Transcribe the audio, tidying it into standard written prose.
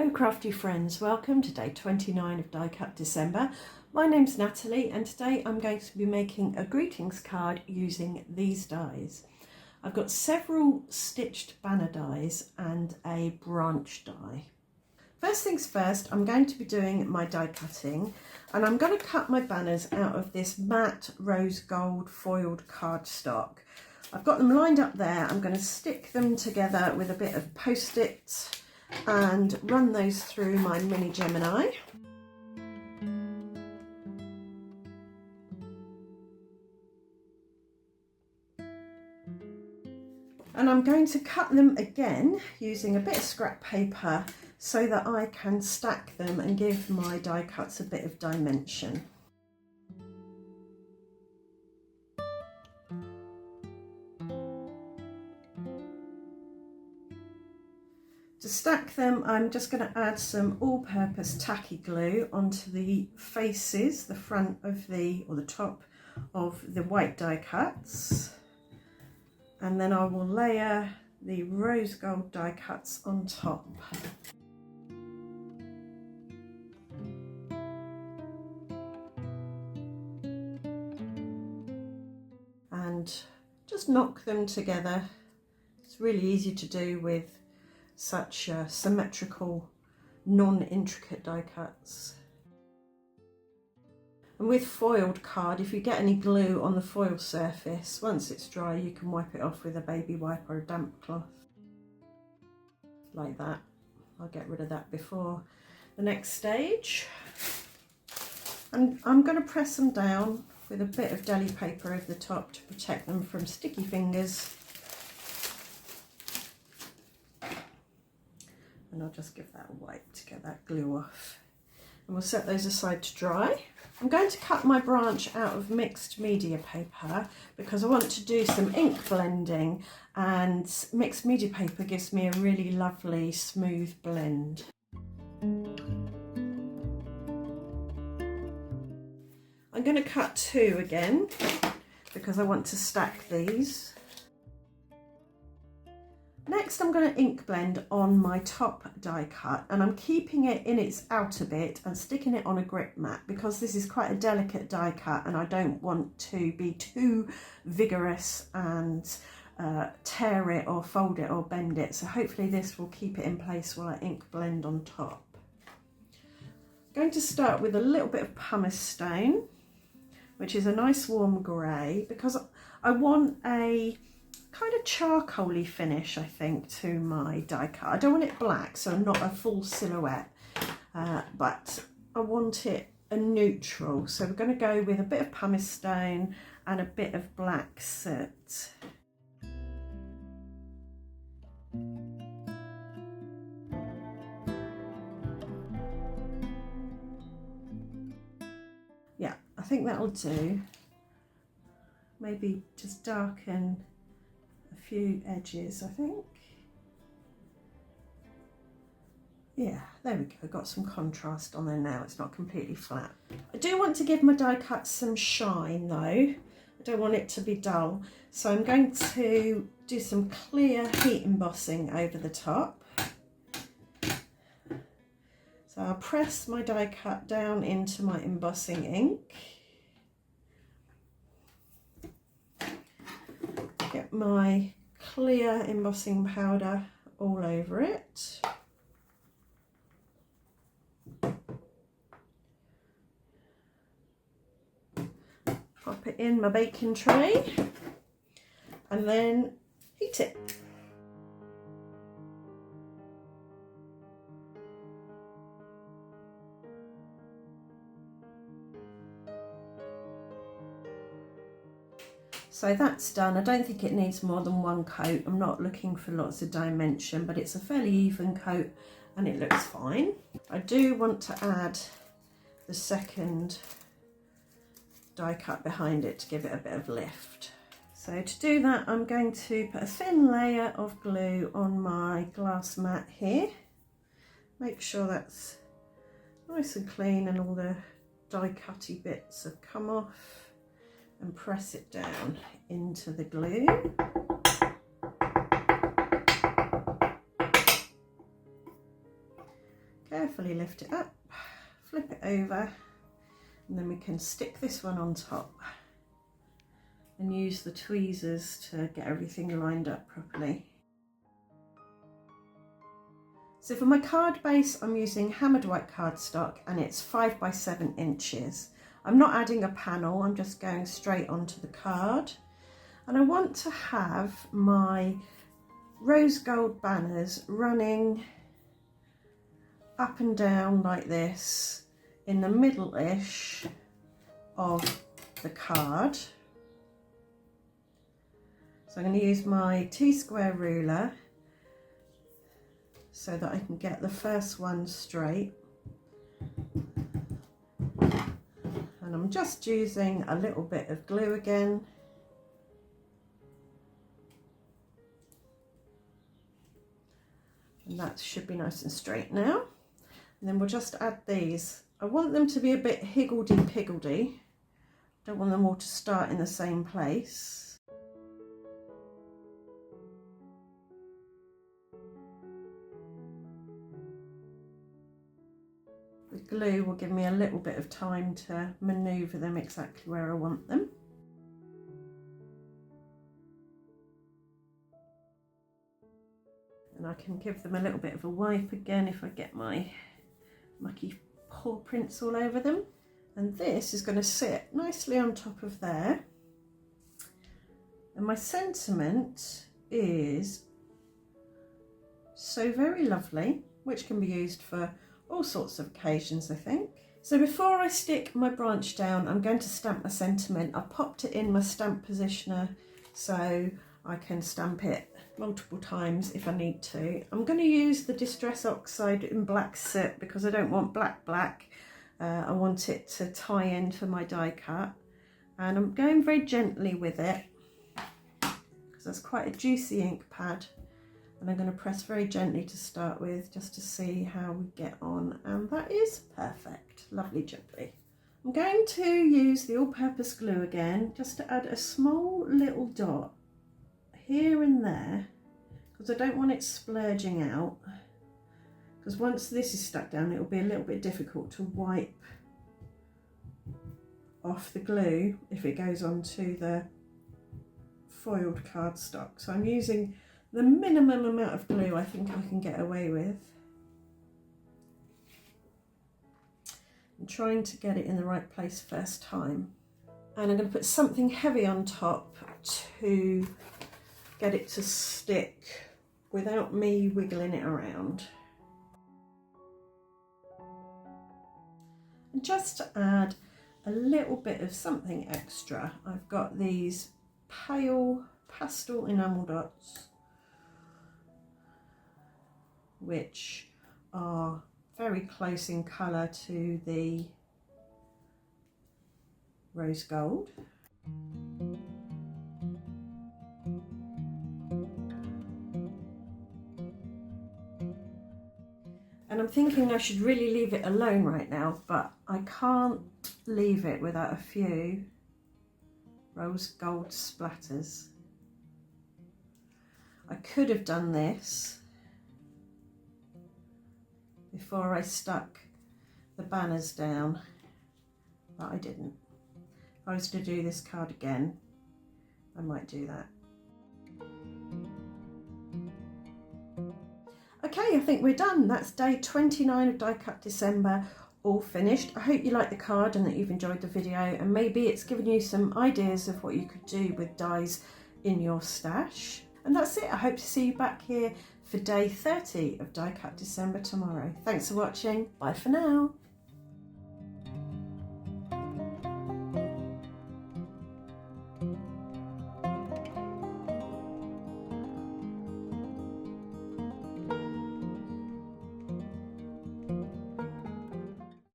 Hello crafty friends, welcome to day 29 of Die Cut December. My name's Natalie and today I'm going to be making a greetings card using these dies. I've got several stitched banner dies and a branch die. First things first, I'm going to be doing my die cutting and I'm going to cut my banners out of this matte rose gold foiled cardstock. I've got them lined up there. I'm going to stick them together with a bit of post-it and run those through my mini Gemini. And I'm going to cut them again using a bit of scrap paper so that I can stack them and give my die cuts a bit of dimension. To stack them, I'm just going to add some all-purpose tacky glue onto the faces, the front of the, or the top of the white die cuts. And then I will layer the rose gold die cuts on top. And just knock them together. It's really easy to do with such symmetrical, non-intricate die cuts. And with foiled card, if you get any glue on the foil surface, once it's dry you can wipe it off with a baby wipe or a damp cloth. Like that. I'll get rid of that before the next stage. And I'm going to press them down with a bit of deli paper over the top to protect them from sticky fingers. And I'll just give that a wipe to get that glue off. And we'll set those aside to dry. I'm going to cut my branch out of mixed media paper because I want to do some ink blending, and mixed media paper gives me a really lovely smooth blend. I'm going to cut two again because I want to stack these. Next I'm going to ink blend on my top die cut, and I'm keeping it in its outer bit and sticking it on a grip mat because this is quite a delicate die cut and I don't want to be too vigorous and tear it or fold it or bend it. So hopefully this will keep it in place while I ink blend on top. I'm going to start with a little bit of pumice stone, which is a nice warm grey, because I want a kind of charcoaly finish, I think, to my die cut. I don't want it black, so not a full silhouette, but I want it a neutral. So we're going to go with a bit of pumice stone and a bit of black soot. Yeah, I think that'll do. Maybe just darken a few edges, I think. Yeah, there we go, got some contrast on there now, it's not completely flat. I do want to give my die cut some shine though. I don't want it to be dull, so I'm going to do some clear heat embossing over the top. So I'll press my die cut down into my embossing ink. Get my clear embossing powder all over it. Pop it in my baking tray and then heat it. So that's done. I don't think it needs more than one coat. I'm not looking for lots of dimension, but it's a fairly even coat and it looks fine. I do want to add the second die cut behind it to give it a bit of lift. So to do that, I'm going to put a thin layer of glue on my glass mat here. Make sure that's nice and clean and all the die cutty bits have come off. And press it down into the glue. Carefully lift it up, flip it over, and then we can stick this one on top and use the tweezers to get everything lined up properly. So for my card base, I'm using hammered white cardstock and it's 5 by 7 inches. I'm not adding a panel, I'm just going straight onto the card. And I want to have my rose gold banners running up and down like this in the middle-ish of the card. So I'm going to use my T-square ruler so that I can get the first one straight. And I'm just using a little bit of glue again. And that should be nice and straight now. And then we'll just add these. I want them to be a bit higgledy-piggledy. Don't want them all to start in the same place. The glue will give me a little bit of time to manoeuvre them exactly where I want them. And I can give them a little bit of a wipe again if I get my mucky paw prints all over them. And this is going to sit nicely on top of there. And my sentiment is So Very Lovely, which can be used for all sorts of occasions, I think. So before I stick my branch down, I'm going to stamp my sentiment. I popped it in my stamp positioner so I can stamp it multiple times if I need to. I'm going to use the Distress Oxide in Black Soot because I don't want black. I want it to tie into my die cut, and I'm going very gently with it because that's quite a juicy ink pad. And I'm going to press very gently to start with just to see how we get on, and that is perfect, lovely gently. I'm going to use the all-purpose glue again just to add a small little dot here and there because I don't want it splurging out, because once this is stuck down it will be a little bit difficult to wipe off the glue if it goes onto the foiled cardstock. So I'm using the minimum amount of glue I think I can get away with. I'm trying to get it in the right place first time. And I'm going to put something heavy on top to get it to stick without me wiggling it around. And just to add a little bit of something extra, I've got these pale pastel enamel dots, which are very close in colour to the rose gold. And I'm thinking I should really leave it alone right now, but I can't leave it without a few rose gold splatters. I could have done this before I stuck the banners down, but I didn't. If I was to do this card again, I might do that. Okay, I think we're done. That's day 29 of Die Cut December, all finished. I hope you liked the card and that you've enjoyed the video, and maybe it's given you some ideas of what you could do with dies in your stash. And that's it. I hope to see you back here for day 30 of Die Cut December tomorrow. Thanks for watching. Bye for now.